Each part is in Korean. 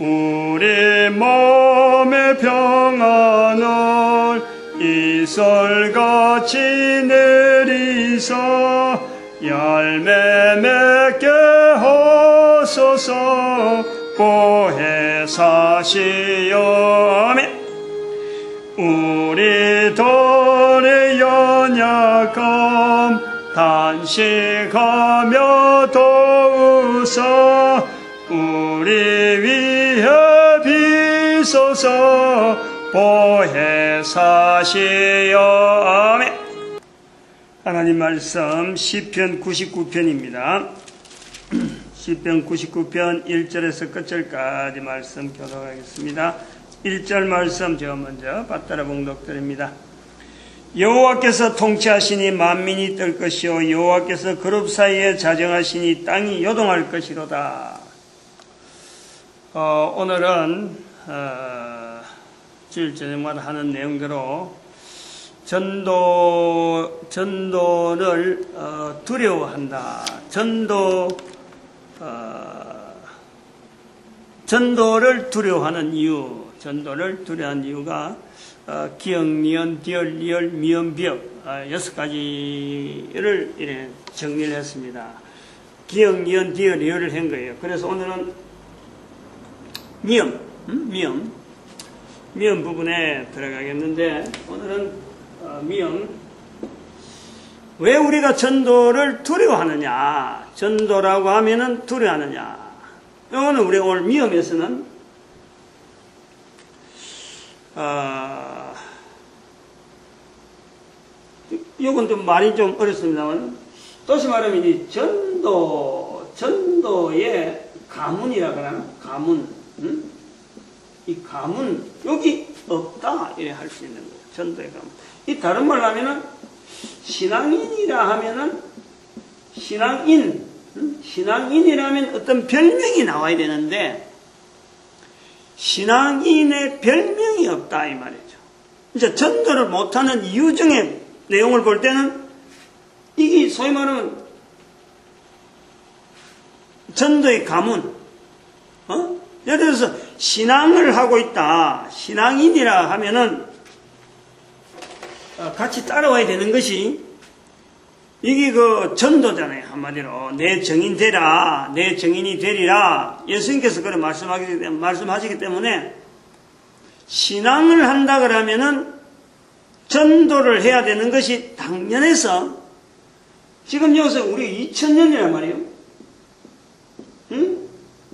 우리 몸의 평안을 이슬같이 내리사 열매 맺게 하소서. 보혜 사시오. 아멘. 우리들의 연약함 단식하며 도우사 우리 위해 비소서. 보혜 사시오. 아멘. 하나님 말씀 시편 99편입니다. 시편 99편 1절에서 끝절까지 말씀 교독하겠습니다. 1절 말씀 제가 먼저 받들어 봉독드립니다. 여호와께서 통치하시니 만민이 뜰 것이요 여호와께서 그룹 사이에 자정하시니 땅이 요동할 것이로다. 오늘은 주일 저녁마다 하는 내용대로 전도를 두려워한다. 전도를 두려워하는 이유, 전도를 두려워하는 이유가 기역, 니은, 디얼, 리얼, 미음, 비역 6가지를 이렇게 정리를 했습니다. 기역, 니은, 디얼, 리얼을 한 거예요. 그래서 오늘은 미음 부분에 들어가겠는데 오늘은 미음. 왜 우리가 전도를 두려워하느냐? 전도라고 하면은 두려워하느냐? 이거는 우리가 오늘 미음에서는 이건 좀 말이 좀 어렵습니다만 다시 말하면 이 전도의 가문이라 그러나 가문, 이 가문 여기 없다 이래 할 수 있는 거예요. 전도의 가문. 이 다른 말로 하면은 신앙인이라 하면은 신앙인이라면 어떤 별명이 나와야 되는데 신앙인의 별명이 없다 이 말이죠. 이제 전도를 못하는 이유 중에 내용을 볼 때는 이게 소위 말하면 전도의 가문, 예를 들어서 신앙을 하고 있다. 신앙인이라 하면은 같이 따라와야 되는 것이 이게 그 전도잖아요. 한마디로 내 정인 되라, 내 정인이 되리라. 예수님께서 그렇게 말씀하시기 때문에 신앙을 한다 그러면은 전도를 해야 되는 것이 당연해서 지금 여기서 우리 2000년이란 말이에요.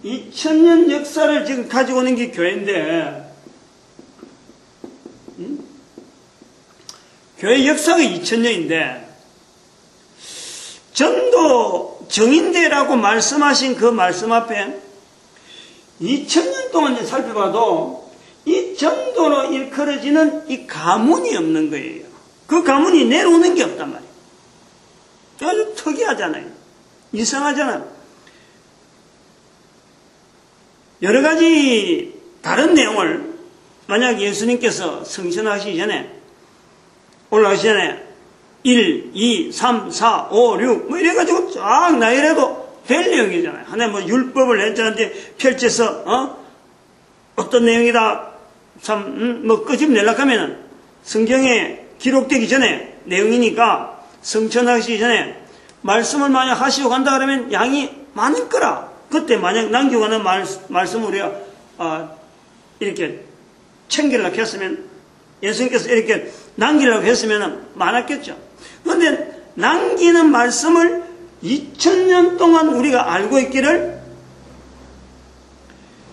2000년 역사를 지금 가지고 오는 게 교회인데 교회 역사가 2000년인데 전도 정인대라고 말씀하신 그 말씀 앞에 2000년 동안 살펴봐도 이 전도로 일컬어지는 이 가문이 없는 거예요. 그 가문이 내려오는 게 없단 말이에요. 아주 특이하잖아요. 이상하잖아요. 여러 가지 다른 내용을 만약 예수님께서 성천하시기 전에 올라가시기 전에 1, 2, 3, 4, 5, 6 뭐 이래가지고 쫙 나열해도 될 내용이잖아요. 하나 뭐 율법을 냈자는데 펼쳐서 어떤 내용이다 참 뭐 끄집내려고 하면은 성경에 기록되기 전에 내용이니까 성천하시기 전에 말씀을 만약 하시고 간다 그러면 양이 많을 거라. 그때 만약 남겨가는 말씀을 우리가 이렇게 챙기려고 했으면 예수님께서 이렇게 남기려고 했으면 많았겠죠. 그런데 남기는 말씀을 2000년 동안 우리가 알고 있기를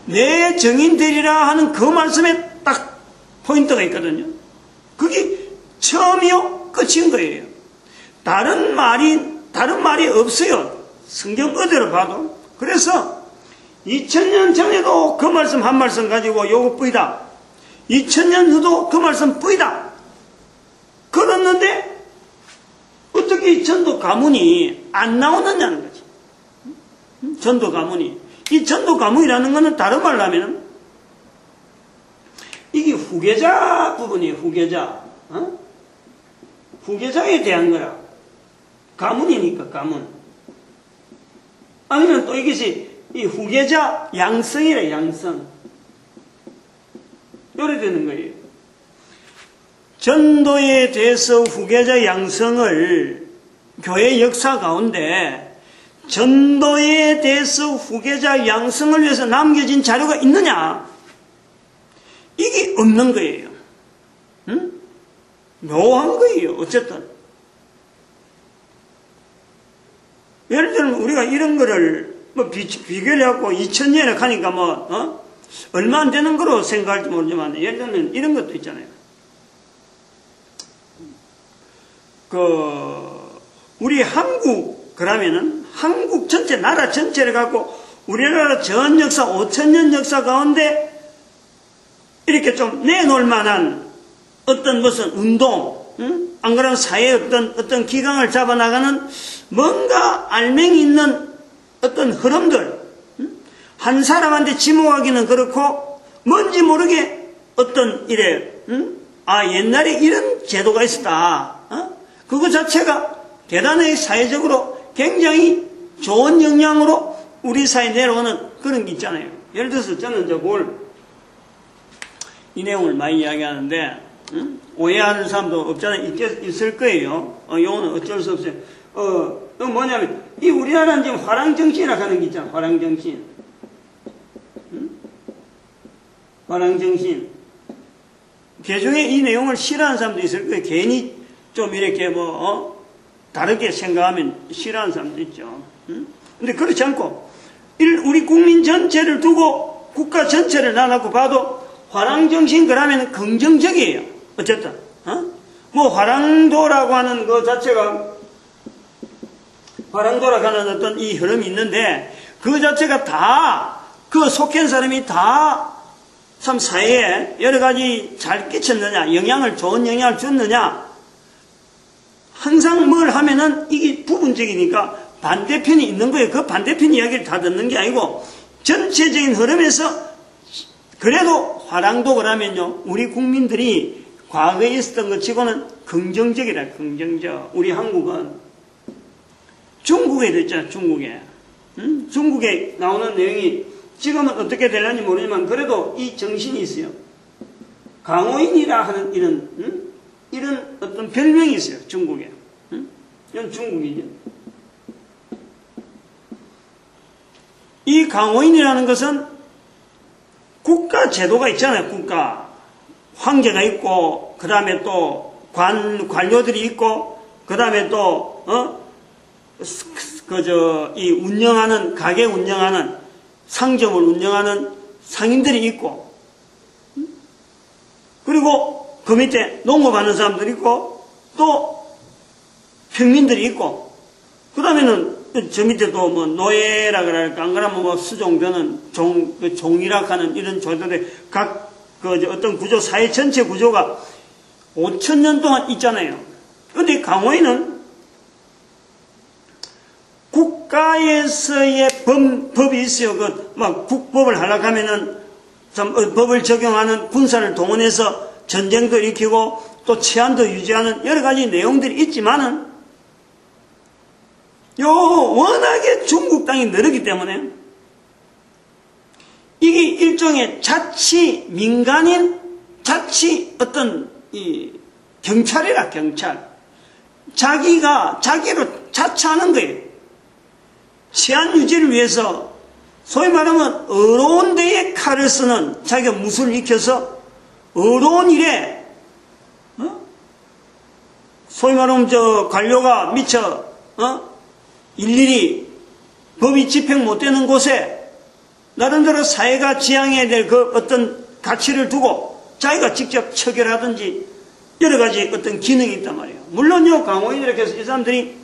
내 정인 되리라 하는 그 말씀에 딱 포인트가 있거든요. 그게 처음이요 끝인 거예요. 다른 말이 없어요. 성경 그대로 봐도. 그래서 2000년 전에도 그 말씀 한 말씀 가지고 요거 뿌이다. 2000년 후도 그 말씀 뿌이다. 그랬는데 어떻게 이 전도 가문이 안 나오느냐는 거지. 전도 가문이. 이 전도 가문이라는 것은 다른 말로 하면 이게 후계자 부분이에요. 후계자. 후계자에 대한 거야. 가문이니까 가문. 아니면 또 이것이 이 후계자 양성이래. 양성. 요래 되는 거예요. 전도에 대해서 후계자 양성을 교회 역사 가운데 전도에 대해서 후계자 양성을 위해서 남겨진 자료가 있느냐? 이게 없는 거예요. 응? 묘한 거예요. 어쨌든. 예를 들면 우리가 이런 거를 뭐 비교를 해갖고 2000년에 가니까 얼마 안 되는 거로 생각할지 모르지만 예를 들면 이런 것도 있잖아요. 우리 한국, 그러면은 한국 전체, 나라 전체를 갖고 우리나라 전 역사, 5000년 역사 가운데 이렇게 좀 내놓을 만한 어떤 무슨 운동, 응? 안 그러면 사회의 어떤 기강을 잡아나가는 뭔가 알맹이 있는 어떤 흐름들, 응? 한 사람한테 지목하기는 그렇고 뭔지 모르게 어떤 이래, 응? 옛날에 이런 제도가 있었다. 그거 자체가 대단히 사회적으로 굉장히 좋은 영향으로 우리 사회에 내려오는 그런 게 있잖아요. 예를 들어서 저는 이 내용을 많이 이야기하는데, 오해하는 사람도 없잖아요. 있을 거예요. 요거는 어쩔 수 없어요. 뭐냐면, 이 우리나라는 지금 화랑정신이라고 하는 게 있잖아. 화랑정신. 화랑정신. 개중에 이 내용을 싫어하는 사람도 있을 거예요. 괜히 좀 이렇게 다르게 생각하면 싫어하는 사람도 있죠. 근데 그렇지 않고, 우리 국민 전체를 두고 국가 전체를 나눠고 봐도 화랑정신 그러면 긍정적이에요. 어쨌든. 화랑도라고 하는 그 자체가, 화랑도라고 하는 어떤 이 흐름이 있는데, 그 자체가 다, 그 속한 사람이 다 참 사회에 여러 가지 잘 끼쳤느냐, 좋은 영향을 줬느냐, 항상 뭘 하면은 이게 부분적이니까 반대편이 있는 거예요. 그 반대편 이야기를 다 듣는 게 아니고, 전체적인 흐름에서 그래도 화랑도 그러면요, 우리 국민들이 과거에 있었던 것 치고는 긍정적이라, 긍정적. 우리 한국은 중국에도 있잖아, 중국에. 중국에 나오는 내용이 지금은 어떻게 될는지 모르지만 그래도 이 정신이 있어요. 강호인이라 하는 이런 어떤 별명이 있어요, 중국에. 이건 중국이죠. 이 강호인이라는 것은 국가 제도가 있잖아요, 국가. 황제가 있고, 그 다음에 또 관료들이 있고, 그 다음에 또, 가게 운영하는, 상점을 운영하는 상인들이 있고, 그리고 그 밑에 농업하는 사람들이 있고, 또 평민들이 있고, 그 다음에는 저 밑에 또 노예라 그럴까, 안 그러면 수종되는 종이라 하는 이런 조들의 어떤 구조, 사회 전체 구조가 5000년 동안 있잖아요. 근데 강호인은 국가에서의 법이 있어요. 국법을 하려고 하면은, 법을 적용하는 군사를 동원해서 전쟁도 일으키고, 또 치안도 유지하는 여러 가지 내용들이 있지만은, 워낙에 중국 땅이 늘었기 때문에, 이게 일종의 민간인 어떤, 경찰이라, 경찰. 자기로 자처하는 거예요. 치안 유지를 위해서, 소위 말하면, 어려운 데에 칼을 쓰는, 자기가 무술을 익혀서, 어려운 일에, 소위 말하면 관료가 미처, 일일이 법이 집행 못 되는 곳에 나름대로 사회가 지향해야 될 그 어떤 가치를 두고 자기가 직접 처결하든지 여러 가지 어떤 기능이 있단 말이에요. 물론요, 강호인이라고 해서 이 사람들이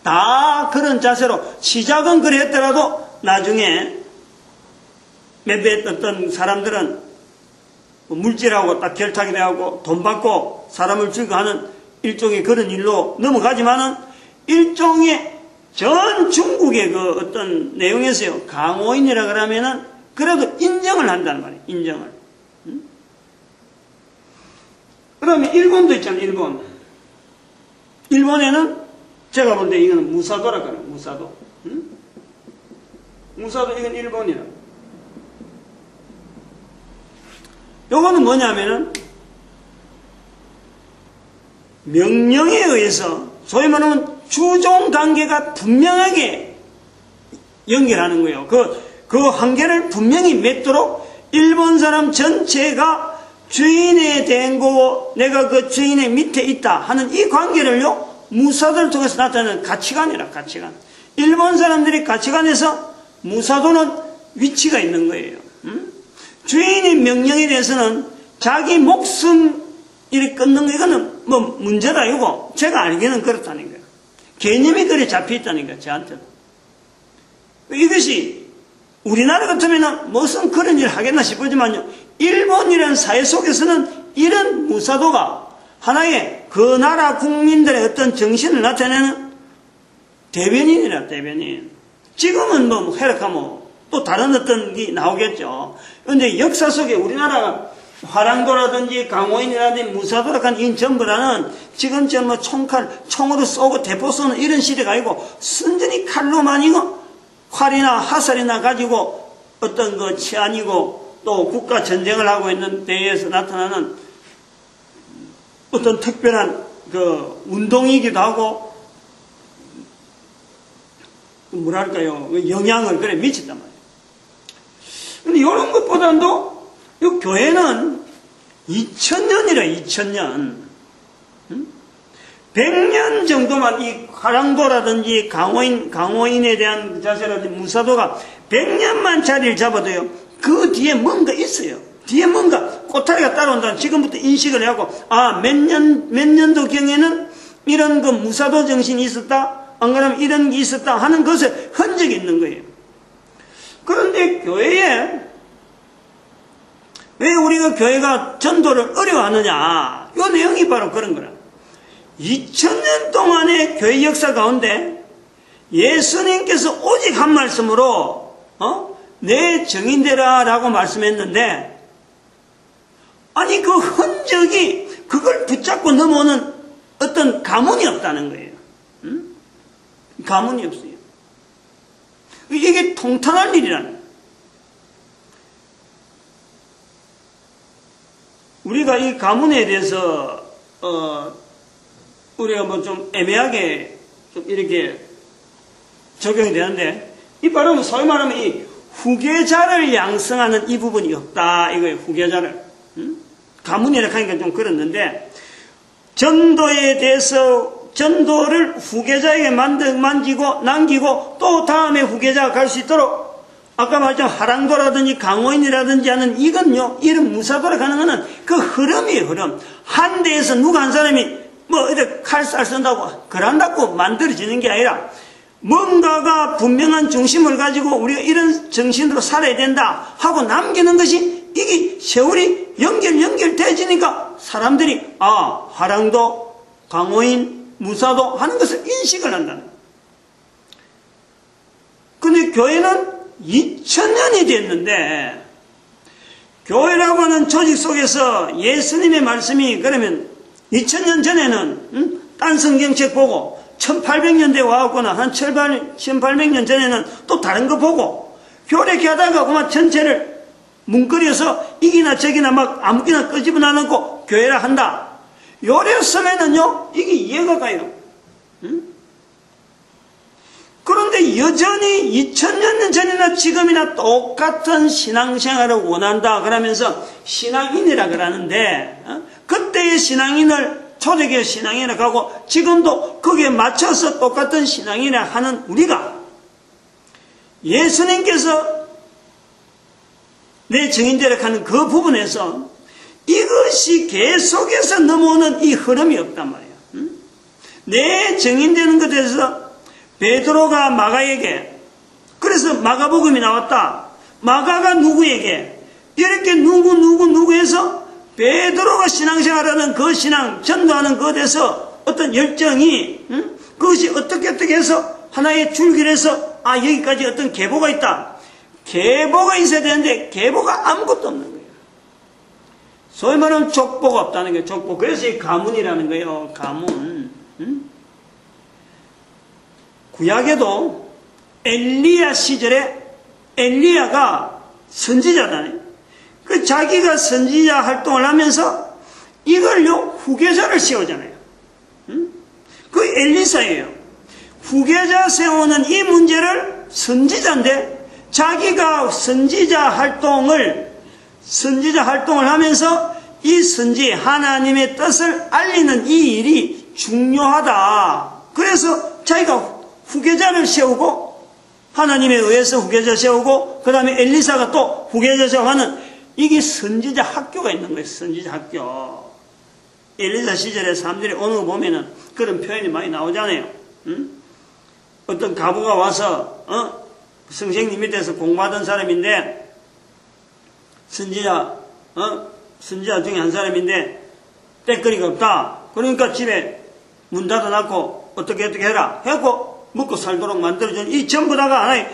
다 그런 자세로 시작은 그래 했더라도 나중에 몇몇 어떤 사람들은 물질하고 딱 결탁이 되고 돈 받고 사람을 죽이고 하는 일종의 그런 일로 넘어가지만은 일종의 전 중국의 그 어떤 내용에서요, 강호인이라 그러면은 그래도 인정을 한다는 말이에요, 인정을. 그러면 일본도 있잖아요, 일본. 일본에는 제가 볼 때 이거는 무사도라고 하는 거예요, 무사도. 무사도 이건 일본이라. 요거는 뭐냐면은 명령에 의해서 소위 말하면 주종 관계가 분명하게 연결하는 거예요. 그 한계를 분명히 맺도록 일본 사람 전체가 주인에 대한 거고 내가 그 주인의 밑에 있다 하는 이 관계를요, 무사도를 통해서 나타내는 가치관이라, 가치관. 일본 사람들이 가치관에서 무사도는 위치가 있는 거예요. 주인의 명령에 대해서는 자기 목숨 이렇게 끊는 거, 이거는 뭐 문제다, 이거. 제가 알기는 그렇다는 거예요. 개념이 그래 잡혀있다는 거예요, 저한테는. 이것이 우리나라 같으면 무슨 그런 일을 하겠나 싶지만요, 일본이라는 사회 속에서는 이런 무사도가 하나의 그 나라 국민들의 어떤 정신을 나타내는 대변인이라, 대변인. 지금은 뭐 해락하면 또 다른 어떤 게 나오겠죠. 그런데 역사 속에 우리나라가 화랑도라든지 강호인이라든지 무사도라든지 이 전부라는 지금처럼 뭐 총으로 쏘고 대포 쏘는 이런 시대가 아니고 순전히 칼로만 이거 활이나 화살이나 가지고 어떤 그 치안이고 또 국가 전쟁을 하고 있는 데에서 나타나는 어떤 특별한 그 운동이기도 하고 뭐랄까요, 영향을 그래 미쳤단 말이에요. 근데 이런 것보다도 이 교회는 2000년이라 2000년 100년 정도만 이 화랑도라든지 강호인에 대한 자세라든지 무사도가 100년만 자리를 잡아도요, 그 뒤에 뭔가 있어요. 뒤에 뭔가 꼬타리가 따라온다는 지금부터 인식을 하고, 아, 몇 년도경에는 이런 그 무사도 정신이 있었다, 안 그러면 이런 게 있었다 하는 것에 흔적이 있는 거예요. 그런데 교회에 왜 우리가 교회가 전도를 어려워하느냐, 이 내용이 바로 그런 거라. 2000년 동안의 교회 역사 가운데 예수님께서 오직 한 말씀으로 내 증인되라 라고 말씀했는데, 아니 그 흔적이 그걸 붙잡고 넘어오는 어떤 가문이 없다는 거예요. 가문이 없어요. 이게 통탄할 일이라는 거예요. 우리가 이 가문에 대해서 우리가 뭐 좀 애매하게 좀 이렇게 적용이 되는데, 이 바로 소위 말하면 이 후계자를 양성하는 이 부분이 없다 이거예요. 후계자를. 가문이라고 하니까 좀 그렇는데, 전도에 대해서 전도를 후계자에게 만지고 남기고 또 다음에 후계자가 갈 수 있도록, 아까 말했던 화랑도라든지 강호인이라든지 하는 이건요, 이런 무사도로 가는 거는 그 흐름이에요, 흐름. 한 대에서 누가 한 사람이 뭐 이렇게 칼살 쓴다고 그런다고 만들어지는 게 아니라, 뭔가가 분명한 중심을 가지고 우리가 이런 정신으로 살아야 된다 하고 남기는 것이, 이게 세월이 연결되지니까 사람들이 아, 화랑도, 강호인, 무사도 하는 것을 인식을 한다는 거예요. 근데 교회는 2000년이 됐는데, 교회라고 하는 조직 속에서 예수님의 말씀이 그러면 2000년 전에는 딴 성경책 보고 1800년대에 와갖고는 한 1800년 전에는 또 다른 거 보고 교례케 하다가 그만 전체를 뭉거려서 이기나 저기나 막 아무기나 끄집어 놔놓고 교회라 한다. 요랬으면은요, 이게 이해가 가요. 그런데 여전히 2000년 전이나 지금이나 똑같은 신앙생활을 원한다 그러면서 신앙인이라 그러는데, 그때의 신앙인을 초대교회 신앙이라고 하고 지금도 거기에 맞춰서 똑같은 신앙이라 하는 우리가, 예수님께서 내 증인되라 하는 그 부분에서 이것이 계속해서 넘어오는 이 흐름이 없단 말이에요. 내 증인되는 것에 대해서 베드로가 마가에게, 그래서 마가복음이 나왔다. 마가가 누구에게, 이렇게 누구 해서 베드로가 신앙생활하는 그 신앙, 전도하는 것에 대해서 어떤 열정이, 그것이 어떻게 해서 하나의 줄기를 해서, 아, 여기까지 어떤 계보가 있다. 계보가 있어야 되는데 계보가 아무것도 없는 거예요. 소위 말하면 족보가 없다는 거예요. 족보. 그래서 이 가문이라는 거예요. 가문. 구약에도 엘리야 시절에 엘리야가 선지자잖아요. 그 자기가 선지자 활동을 하면서 이걸요 후계자를 세우잖아요. 그 엘리사예요. 후계자 세우는 이 문제를 선지자인데 자기가 선지자 활동을 하면서 이 선지 하나님의 뜻을 알리는 이 일이 중요하다. 그래서 자기가 후계자를 세우고 하나님에 의해서 후계자 세우고 그 다음에 엘리사가 또 후계자 세우는 이게 선지자 학교가 있는 거예요. 선지자 학교. 엘리사 시절에 사람들이 오는 거 보면은 그런 표현이 많이 나오잖아요. 어떤 가부가 와서 선생님 밑에서 공부하던 사람인데 선지자 중에 한 사람인데 때거리가 없다. 그러니까 집에 문 닫아놓고 어떻게 해라 해갖고 먹고 살도록 만들어준 이 전부 다가 하나의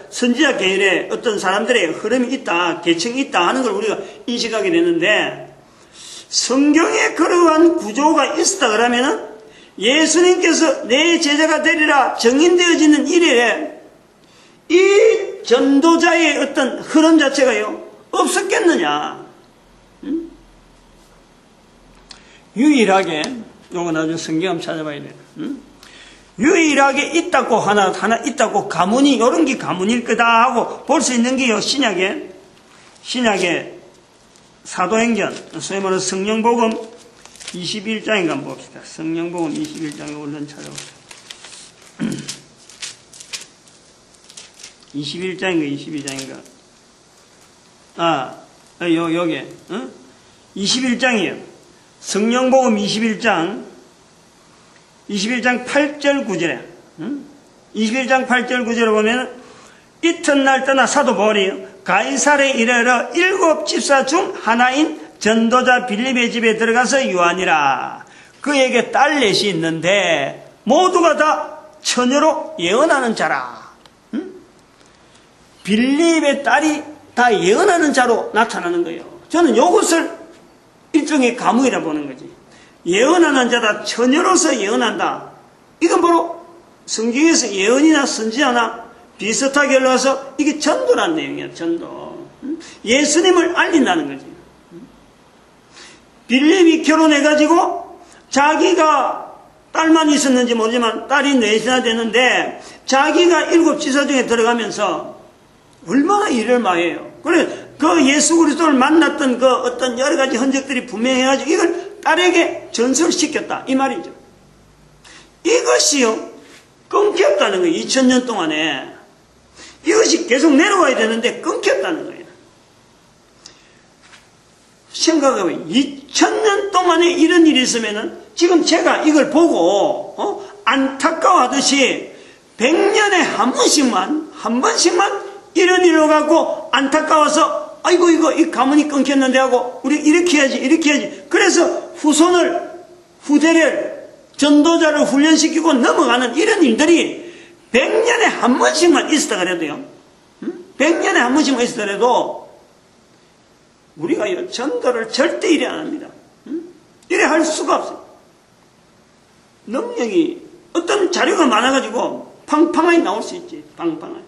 선지자 계열의 어떤 사람들의 흐름이 있다, 계층이 있다 하는 걸 우리가 인식하게 되는데 성경에 그러한 구조가 있었다 그러면은 예수님께서 내 제자가 되리라 정인되어지는 일에 이 전도자의 어떤 흐름 자체가요 없었겠느냐. 유일하게 요거 나중에 성경 한번 찾아봐야 돼요. 유일하게 있다고 하나 있다고 가문이 이런 게 가문일 거다 하고 볼 수 있는 게요 신약에 사도행전 소위 말해서 성령복음 21장인가 한번 봅시다. 성령복음 21장에 얼른 찾아봅시다. 21장인가 22장인가 요게 21장이에요. 성령복음 21장 8절 9절에 21장 8절 9절에 보면 이튿날 떠나 사도 바울이 가이사랴에 이르러 7 집사 중 하나인 전도자 빌립의 집에 들어가서 유하니라. 그에게 딸 넷이 있는데 모두가 다 처녀로 예언하는 자라. 빌립의 딸이 다 예언하는 자로 나타나는 거예요. 저는 이것을 일종의 가문이라 보는 거지. 예언하는 자다, 처녀로서 예언한다. 이건 바로 성경에서 예언이나 선지자나 비슷하게 흘러서 이게 전도라는 내용이야. 전도. 예수님을 알린다는 거지. 빌립이 결혼해가지고 자기가 딸만 있었는지 모르지만 딸이 넷이나 되는데 자기가 7 지사 중에 들어가면서 얼마나 일을 많이 해요. 그래 그 예수 그리스도를 만났던 그 어떤 여러 가지 흔적들이 분명해가지고 이걸 딸에게 전설시켰다 이 말이죠. 이것이요 끊겼다는 거예요. 2000년 동안에 이것이 계속 내려와야 되는데 끊겼다는 거예요. 생각해보면 2000년 동안에 이런 일이 있으면은 지금 제가 이걸 보고 안타까워하듯이 100년에 한 번씩만 이런 일로 갖고 안타까워서 아이고 이 가문이 끊겼는데 하고 우리 이렇게 해야지 그래서 후대를 전도자를 훈련시키고 넘어가는 이런 일들이 100년에 한 번씩만 있었다 그래도요 100년에 한 번씩만 있었더라도 우리가 이 전도를 절대 이래 안 합니다. 이래 할 수가 없어요. 능력이 어떤 자료가 많아가지고 팡팡하게 나올 수 있지. 팡팡하게.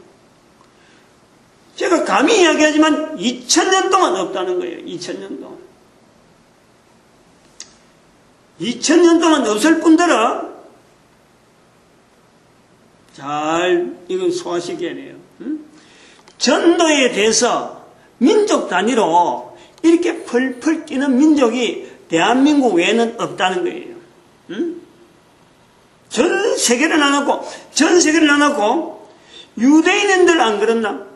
제가 감히 이야기하지만 2000년 동안 없다는 거예요. 2000년 동안. 2000년 동안 없을 뿐더러 잘 이건 소화시켜야 돼요. 전도에 대해서 민족 단위로 이렇게 펄펄 뛰는 민족이 대한민국 외에는 없다는 거예요. 전 세계를 나눠고 유대인들 안 그렇나?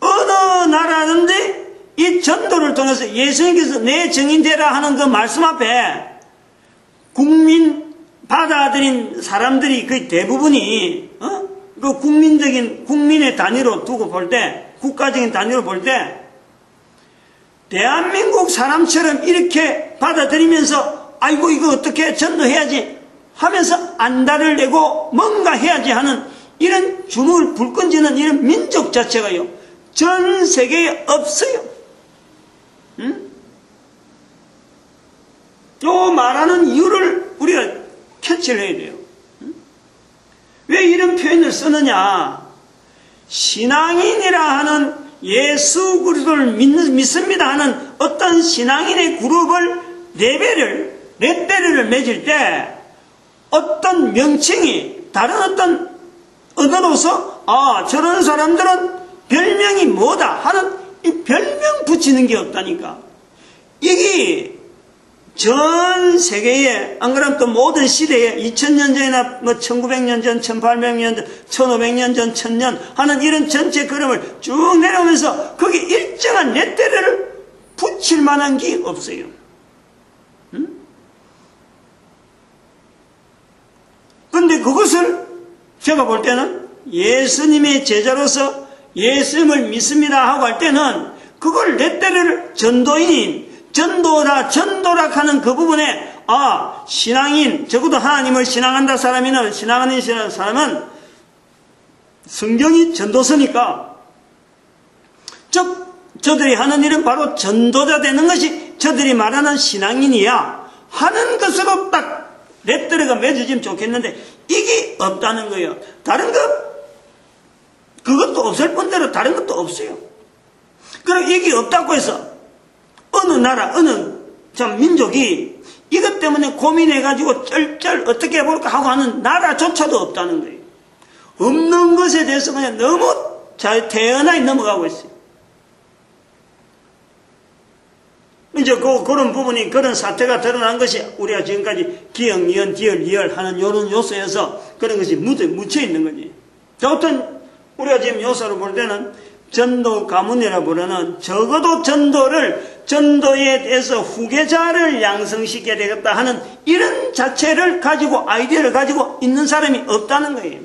어느 나라든지 이 전도를 통해서 예수님께서 내 증인되라 하는 그 말씀 앞에 받아들인 사람들이 거의 대부분이 그 국민의 단위로 두고 볼 때, 국가적인 단위로 볼 때 대한민국 사람처럼 이렇게 받아들이면서 아이고 이거 어떻게 전도해야지 하면서 안달을 내고 뭔가 해야지 하는 이런 주먹을 불 끈지는 이런 민족 자체가요 전 세계에 없어요. 요 말하는 이유를 우리가 캐치를 해야 돼요. 왜 이런 표현을 쓰느냐? 신앙인이라 하는 예수 그리스도를 믿습니다 하는 어떤 신앙인의 그룹을 레벨을 맺을 때 어떤 명칭이 다른 어떤 언어로서 저런 사람들은 별명이 뭐다 하는 이 별명 붙이는 게 없다니까. 이게 전 세계에, 안 그러면 또 모든 시대에 2000년 전이나 1900년 전, 1800년 전, 1500년 전, 1000년 하는 이런 전체 그림을 쭉 내려오면서 거기 일정한 레터를 붙일 만한 게 없어요. 근데 그것을 제가 볼 때는 예수님의 제자로서 예수님을 믿습니다 하고 할 때는 그걸 레터를 전도라 하는 그 부분에 신앙인, 적어도 하나님을 신앙한다 신앙하는 사람은 성경이 전도서니까 저들이 하는 일은 바로 전도자 되는 것이 저들이 말하는 신앙인이야 하는 것으로 딱 레터가 맺어지면 좋겠는데 이게 없다는 거예요. 다른 그것도 없을 뿐더러 다른 것도 없어요. 그럼 이게 없다고 해서 어느 나라, 어느 민족이 이것 때문에 고민해가지고 쩔쩔 어떻게 해볼까 하고 하는 나라조차도 없다는 거예요. 없는 것에 대해서 그냥 너무 태연하게 넘어가고 있어요. 이제 그런 부분이, 그런 사태가 드러난 것이 우리가 지금까지 기역, 니은, 디을, 리을 하는 이런 요소에서 그런 것이 묻혀 있는 거지. 어떤 우리가 지금 요소를 볼 때는 전도 가문이라 부르는 적어도 전도에 대해서 후계자를 양성시켜야 되겠다 하는 이런 자체를 가지고 아이디어를 가지고 있는 사람이 없다는 거예요.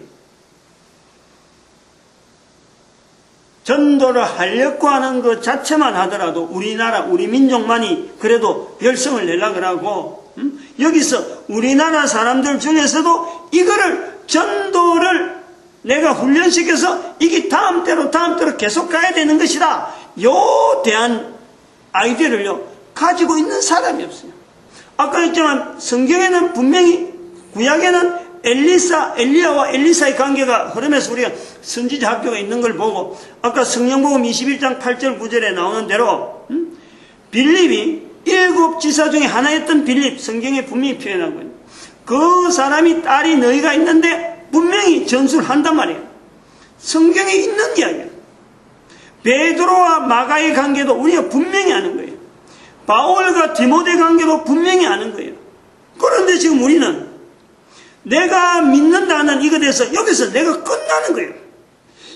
전도를 하려고 하는 것 자체만 하더라도 우리나라, 우리 민족만이 그래도 열성을 내려고 하고, 여기서 우리나라 사람들 중에서도 이거를 전도를 내가 훈련시켜서 이게 다음 때로 계속 가야 되는 것이다. 요 대한 아이디어를요 가지고 있는 사람이 없어요. 아까 했지만 성경에는 분명히 구약에는 엘리야와 엘리사의 관계가 흐름에서 우리가 선지자 학교가 있는 걸 보고 아까 성령복음 21장 8절 9절에 나오는 대로 빌립이 7 지사 중에 하나였던 빌립, 성경에 분명히 표현하고 있는 그 사람이 딸이 너희가 있는데 분명히 전수를 한단 말이에요. 성경에 있는 이야기예요. 베드로와 마가의 관계도 우리가 분명히 아는 거예요. 바울과 디모데 관계도 분명히 아는 거예요. 그런데 지금 우리는 내가 믿는다는 이것에 대해서 여기서 내가 끝나는 거예요.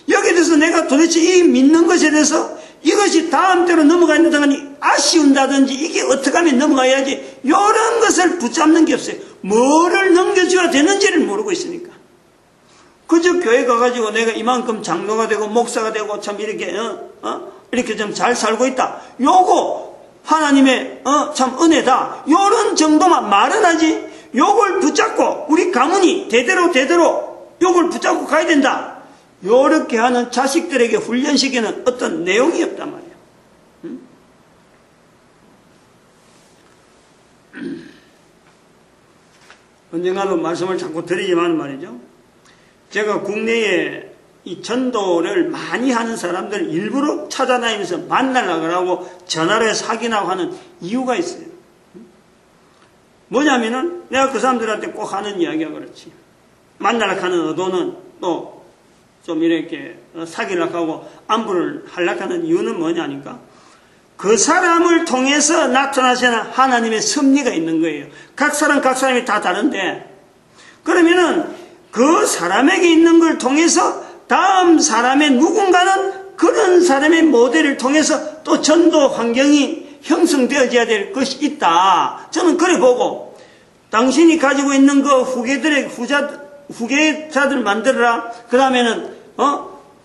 여기에 대해서 내가 도대체 이 믿는 것에 대해서 이것이 다음 때로 넘어간다든지 아쉬운다든지 이게 어떻게 하면 넘어가야지 이런 것을 붙잡는 게 없어요. 뭐를 넘겨줘야 되는지를 모르고 있으니까. 그저 교회 가가지고 내가 이만큼 장로가 되고 목사가 되고 참 이렇게 이렇게 좀 잘 살고 있다. 요거 하나님의 참 은혜다. 요런 정도만 말은 하지. 요걸 붙잡고 우리 가문이 대대로 요걸 붙잡고 가야 된다. 요렇게 하는 자식들에게 훈련시키는 어떤 내용이 없단 말이에요. 언젠가도 말씀을 자꾸 드리지만 말이죠. 제가 국내에 이 전도를 많이 하는 사람들 일부러 찾아다니면서 만나려고 하고 전화로 해서 확인하고 하는 이유가 있어요. 뭐냐면은 내가 그 사람들한테 꼭 하는 이야기가 그렇지. 만나려고 하는 의도는 또 좀 이렇게 사귀려고 하고 안부를 하려고 하는 이유는 뭐냐니까 그 사람을 통해서 나타나시는 하나님의 섭리가 있는 거예요. 각 사람이 다 다른데 그러면은 그 사람에게 있는 걸 통해서 다음 사람의 누군가는 그런 사람의 모델을 통해서 또 전도 환경이 형성되어져야 될 것이 있다. 저는 그래 보고 당신이 가지고 있는 그 후계자들 만들어라. 그 다음에는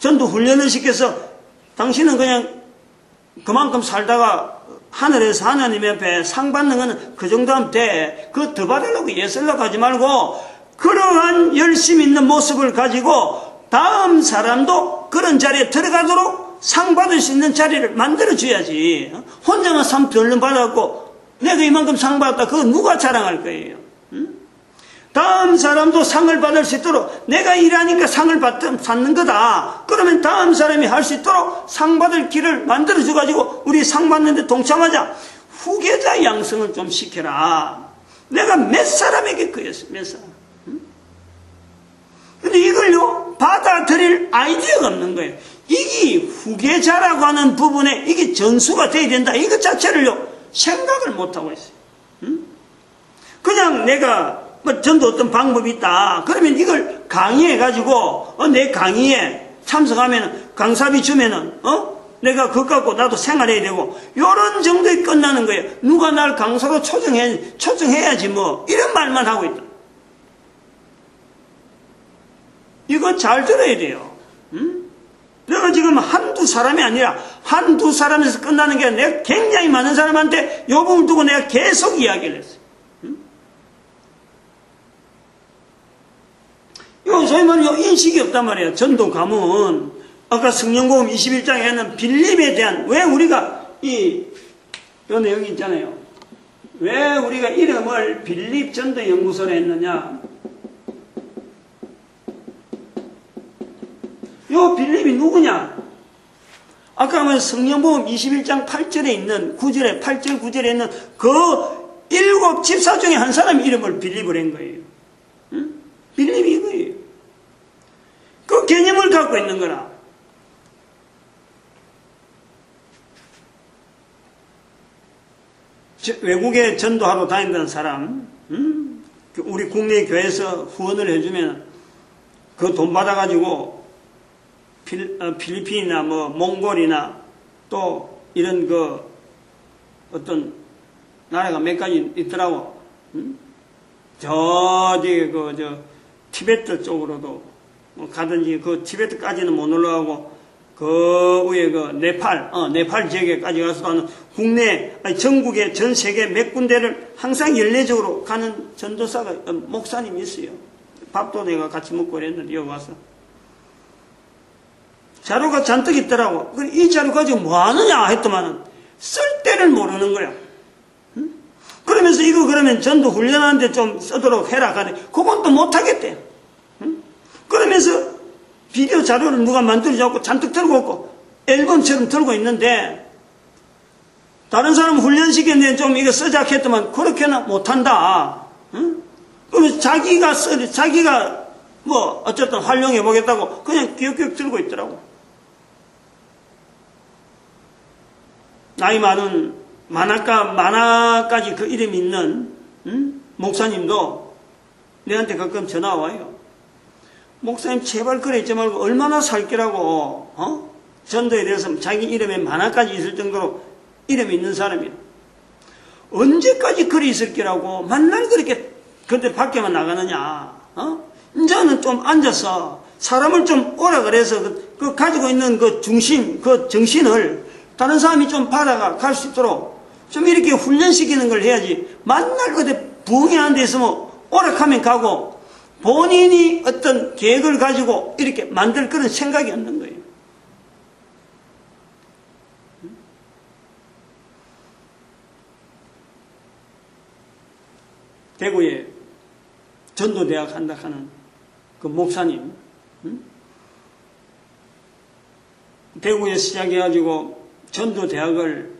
전도 훈련을 시켜서 당신은 그냥 그만큼 살다가 하늘에서 하나님 앞에 상 받는 거는 그 정도 하면 돼. 그거 더 받으려고 예술로 가지 말고 그러한 열심 있는 모습을 가지고 다음 사람도 그런 자리에 들어가도록 상 받을 수 있는 자리를 만들어줘야지. 혼자만 상 별로 받았고 내가 이만큼 상 받았다. 그거 누가 자랑할 거예요? 다음 사람도 상을 받을 수 있도록 내가 일하니까 상을 받는 거다. 그러면 다음 사람이 할 수 있도록 상 받을 길을 만들어줘가지고 우리 상 받는데 동참하자. 후계자 양성을 좀 시켜라. 내가 몇 사람에게 그랬어. 몇 사람. 근데 이걸요 받아들일 아이디어가 없는 거예요. 이게 후계자라고 하는 부분에 이게 전수가 돼야 된다. 이것 자체를요 생각을 못하고 있어요. 그냥 내가 뭐 전도 어떤 방법이 있다. 그러면 이걸 강의해가지고 내 강의에 참석하면 강사비 주면은 내가 그거 갖고 나도 생활해야 되고 요런 정도에 끝나는 거예요. 누가 날 강사로 초청해야지 뭐 이런 말만 하고 있다. 이거 잘 들어야 돼요. 내가 지금 한두 사람이 아니라 한두 사람에서 끝나는 게 아니라 내가 굉장히 많은 사람한테 요 부분을 두고 내가 계속 이야기를 했어요. 요 소위 말하는 인식이 없단 말이에요. 전도 가문 아까 성령복음 21장에는 빌립에 대한 왜 우리가 요 내용이 있잖아요. 왜 우리가 이름을 빌립 전도 연구소로 했느냐. 요 빌립이 누구냐? 아까 하면 성령복음 21장 8절에 있는 9절에 8절 9절에 있는 그 7 집사 중에 한 사람 이름을 빌립을 한 거예요. 빌립이 이거예요. 그 개념을 갖고 있는 거라. 외국에 전도하러 다닌다는 사람, 우리 국내 교회에서 후원을 해주면 그 돈 받아가지고 필리핀이나 뭐 몽골이나 또 이런 그 어떤 나라가 몇 가지 있더라고. 티베트 쪽으로도 가든지 그 티베트까지는 못 올라가고 그 위에 그 네팔 지역에까지 가서도 하는 국내, 전국에 전 세계 몇 군데를 항상 연례적으로 가는 전도사가, 목사님이 있어요. 밥도 내가 같이 먹고 그랬는데, 여기 와서. 자료가 잔뜩 있더라고. 이 자료 가지고 뭐 하느냐 했더만은, 쓸 때를 모르는 거야. 그러면서 이거 그러면 전도 훈련하는데 좀 쓰도록 해라. 그건 또 못하겠대. 그러면서 비디오 자료를 누가 만들어갖고 잔뜩 들고 있고 앨범처럼 들고 있는데 다른 사람 훈련시켰는데 좀 이거 쓰자 했더만 그렇게는 못한다. 그러면 자기가 뭐 어쨌든 활용해 보겠다고 그냥 기억기억 들고 있더라고. 나이 많은 만화까지 그 이름이 있는 목사님도 내한테 가끔 전화 와요. 목사님 제발 그래 있지 말고 얼마나 살 거라고 전도에 대해서 자기 이름에 만화까지 있을 정도로 이름이 있는 사람이야. 언제까지 그리 있을 거라고 만날 그렇게 근데 밖에만 나가느냐. 이제는 좀 앉아서 사람을 좀 오라 그래서 그 가지고 있는 그 중심 그 정신을 다른 사람이 좀 받아가 갈 수 있도록 좀 이렇게 훈련시키는 걸 해야지. 만날 그때 부흥회하는 데 있으면 오락하면 가고 본인이 어떤 계획을 가지고 이렇게 만들 그런 생각이 없는 거예요. 대구에 전도대학 한다 하는 그 목사님, 대구에 시작해가지고 전도대학을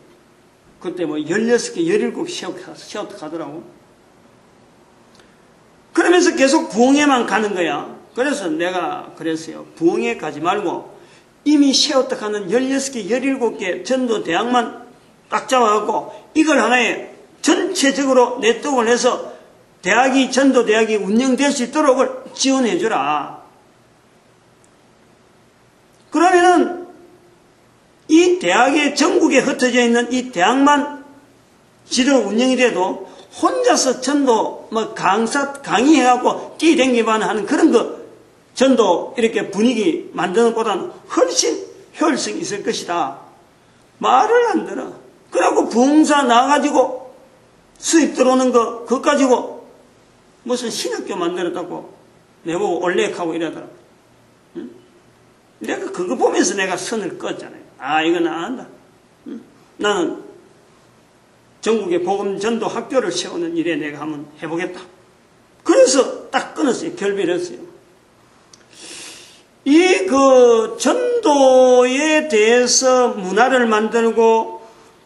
그때 뭐 16개, 17개 세웠다 가더라고. 그러면서 계속 부흥회만 가는 거야. 그래서 내가 그랬어요. 부흥회 가지 말고 이미 세웠다 하는 16개, 17개 전도대학만 딱 잡아갖고 이걸 하나에 전체적으로 네트워크를 해서 전도대학이 운영될 수 있도록 지원해주라. 그러면은 이 대학에 전국에 흩어져 있는 이 대학만 지도 운영이 돼도 혼자서 전도 강의해갖고 뛰댕기만 하는 그런 거 전도 이렇게 분위기 만드는 것보다는 훨씬 효율성이 있을 것이다. 말을 안 들어. 그래갖고 부흥사 나가가지고 수입 들어오는 거 그거 가지고 무슨 신학교 만들었다고 내보고 올레하고 이러더라고. 응? 내가 그거 보면서 내가 선을 껐잖아요. 이건 안 한다. 응? 나는 전국에 복음 전도 학교를 세우는 일에 내가 한번 해보겠다. 그래서 그래서 딱 끊었어요. 결별을 했어요. 이 전도에 대해서 문화를 만들고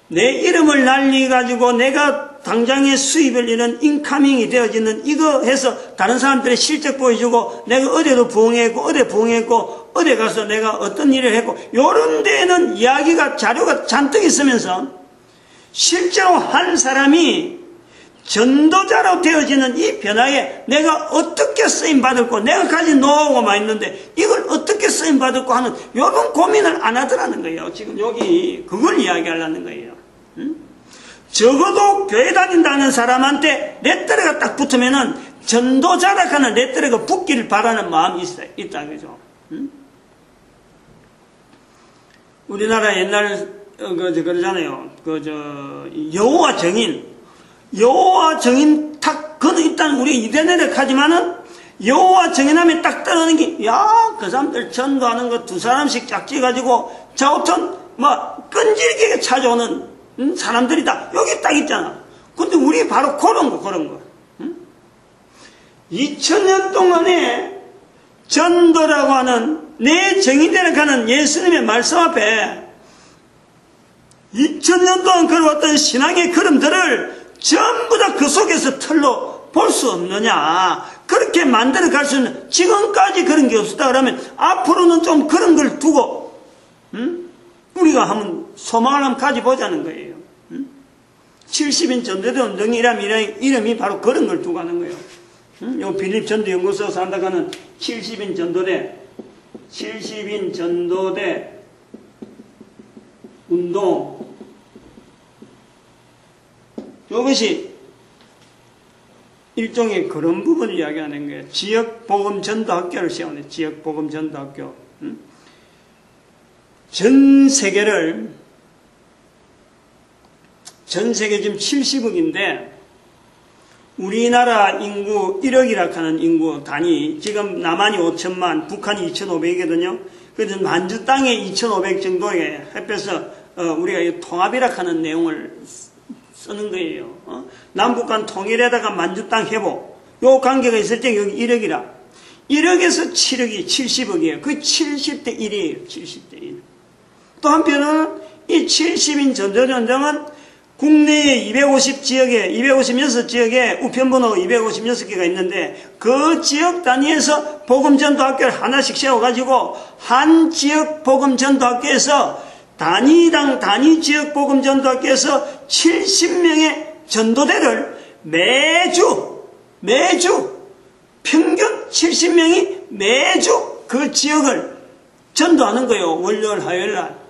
내 이름을 날리가지고 내가 당장에 수입을 이는 인카밍이 되어지는 이거 해서 다른 사람들의 실적 보여주고 내가 어디도 부흥했고 어디 부흥했고 어디 가서 내가 어떤 일을 했고 요런 데에는 이야기가 자료가 잔뜩 있으면서 실제로 한 사람이 전도자로 되어지는 이 변화에 내가 어떻게 쓰임받을고 내가 가진 노하우가 있는데 이걸 어떻게 쓰임받을고 하는 이런 고민을 안 하더라는 거예요. 지금 여기 그걸 이야기하려는 거예요. 적어도 교회 다닌다는 사람한테 레터가 딱 붙으면은 전도자라 하는 레터가 붙기를 바라는 마음이 있다 그죠? 우리나라 옛날 그러잖아요. 여호와 정인 탁 그는 일단 우리 이대내력 하지만은 여호와 정인하면 딱 떠오르는 게 그 사람들 전도하는 거 두 사람씩 짝지 가지고 자우턴 끈질기게 찾아오는 사람들이다. 여기 딱 있잖아. 근데 우리 바로 그런 거. 2000년 동안에 전도라고 하는 내 정의되는 가는 예수님의 말씀 앞에 2000년 동안 걸어왔던 신앙의 걸음들을 전부 다 그 속에서 틀로 볼 수 없느냐. 그렇게 만들어 갈 수 있는 지금까지 그런 게 없었다 그러면 앞으로는 좀 그런 걸 두고 우리가 한번 소망을 한번 가져보자는 거예요. 70인 전도대 운동이라는 이름이 바로 그런 걸 두고 하는 거예요. 요 빌립 전도연구소에서 한다가는 70인 전도대 운동 이것이 일종의 그런 부분을 이야기하는 거예요. 지역복음전도학교를 세우네. 지역복음전도학교. 전 세계 지금 70억인데 우리나라 인구 1억이라 하는 인구 단위 지금 남한이 5천만 북한이 2,500이거든요. 그래서 만주 땅에 2,500 정도에 햇볕에서 우리가 통합이라 하는 내용을 쓰는 거예요. 남북 간 통일에다가 만주 땅 회복 요 관계가 있을 때 여기 1억이라 1억에서 7억이 70억이에요. 그 70대 1이에요. 70대 1. 또 한편은 이 70인 전도전정은 국내에 256지역에 우편번호 256개가 있는데 그 지역 단위에서 복음전도학교를 하나씩 세워가지고 한 지역 복음전도학교에서 단위 지역 복음전도학교에서 70명의 전도대를 매주 평균 70명이 매주 그 지역을 전도하는 거예요. 월요일 화요일날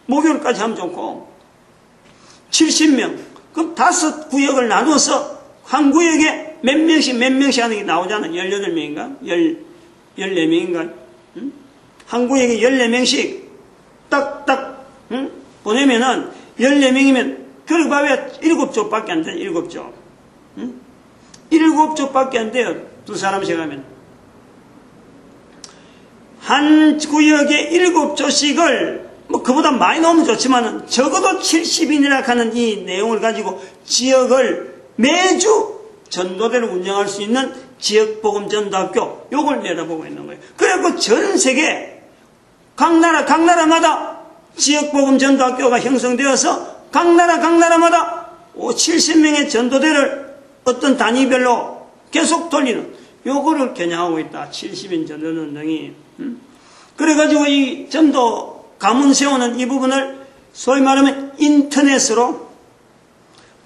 목요일까지 하면 좋고 70명 그럼 5구역을 나눠서 한 구역에 몇 명씩 하는 게 나오잖아요. 18명인가 14명인가 한 구역에 14명씩 딱딱 보내면은 14명이면 그리고 봐야 7족밖에 안 돼요. 7족 7족밖에 안 돼요. 두 사람씩 하면 한 구역에 7조씩을 그보다 많이 넣으면 좋지만 적어도 70인이라 하는 이 내용을 가지고 지역을 매주 전도대를 운영할 수 있는 지역복음전도학교 요걸 내다보고 있는 거예요. 그래서 전 세계 각 나라마다 지역복음전도학교가 형성되어서 각 나라마다 70명의 전도대를 어떤 단위별로 계속 돌리는 요거를 겨냥하고 있다. 70인 전도운동이 그래가지고 이 전도 가문 세우는 이 부분을 소위 말하면 인터넷으로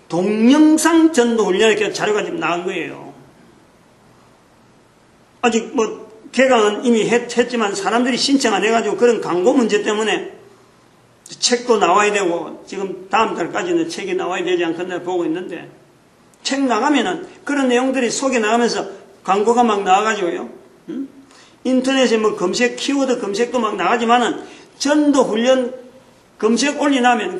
동영상 전도 훈련 이렇게 자료가 지금 나온 거예요. 아직 개강은 이미 했지만 사람들이 신청 안 해가지고 그런 광고 문제 때문에 책도 나와야 되고 지금 다음 달까지는 책이 나와야 되지 않겠나 보고 있는데 책 나가면은 그런 내용들이 속에 나가면서 광고가 막 나와가지고요. 인터넷에 키워드 검색도 막 나가지만은 전도 훈련 검색 올리면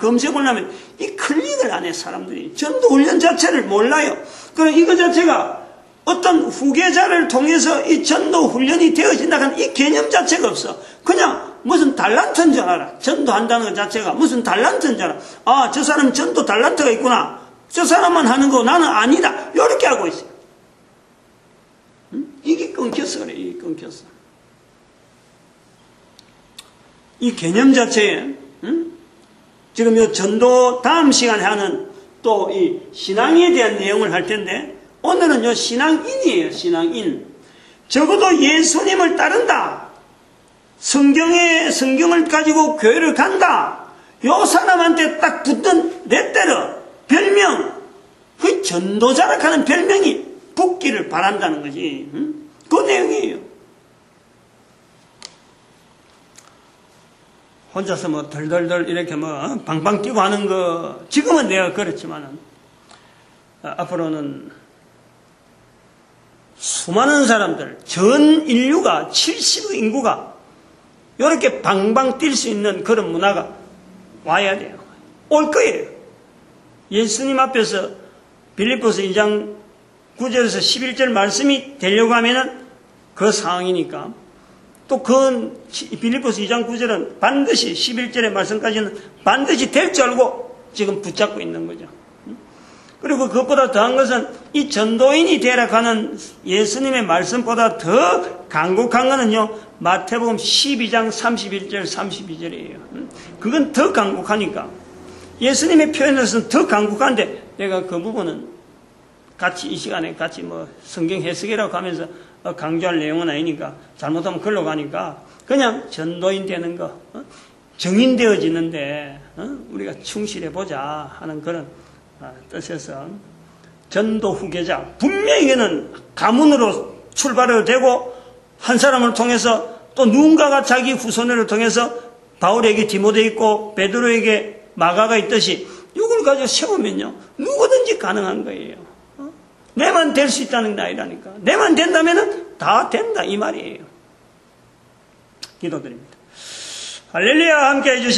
이 클릭을 안 해, 사람들이. 전도 훈련 자체를 몰라요. 그럼 이거 자체가 어떤 후계자를 통해서 이 전도 훈련이 되어진다는 이 개념 자체가 없어. 그냥 무슨 달란트인 줄 알아. 전도한다는 것 자체가 무슨 달란트인 줄 알아. 아, 저 사람 전도 달란트가 있구나. 저 사람만 하는 거 나는 아니다. 이렇게 하고 있어요. 끊겼어 그래. 끊겼어. 이 개념 자체에 지금 요 전도 다음 시간에 하는 또 이 신앙에 대한 내용을 할 텐데 오늘은 요 신앙인이에요. 신앙인. 적어도 예수님을 따른다. 성경을 가지고 교회를 간다. 요 사람한테 딱 붙던 레떼러 별명 그 전도자라 하는 별명이 붙기를 바란다는 거지. 그 내용이에요. 혼자서 뭐 덜덜덜 이렇게 뭐 방방 뛰고 하는 거 지금은 내가 그렇지만은 앞으로는 수많은 사람들 전 인류가 70의 인구가 이렇게 방방 뛸 수 있는 그런 문화가 와야 돼요. 올 거예요. 예수님 앞에서 빌립보서 2장 9절에서 11절 말씀이 되려고 하면은 그 상황이니까 또 그 빌립보서 2장 9절은 반드시 11절의 말씀까지는 반드시 될 줄 알고 지금 붙잡고 있는 거죠. 그리고 그것보다 더한 것은 이 전도인이 되라 하는 예수님의 말씀보다 더 간곡한 것은요, 마태복음 12장 31절 32절이에요. 그건 더 간곡하니까 예수님의 표현에서는 더 간곡한데 내가 그 부분은 같이 이 시간에 같이 뭐 성경 해석이라고 하면서 강조할 내용은 아니니까 잘못하면 글로 가니까 그냥 전도인 되는 거, 정인되어지는데 우리가 충실해보자 하는 그런 뜻에서 전도 후계자, 분명히 이거는 가문으로 출발을 되고 한 사람을 통해서 또 누군가가 자기 후손을 통해서 바울에게 디모데 있고 베드로에게 마가가 있듯이 이걸 가지고 세우면요 누구든지 가능한 거예요. 내만 될 수 있다는 게 아니라니까. 내만 된다면 다 된다 이 말이에요. 기도드립니다. 할렐루야. 함께 해주시면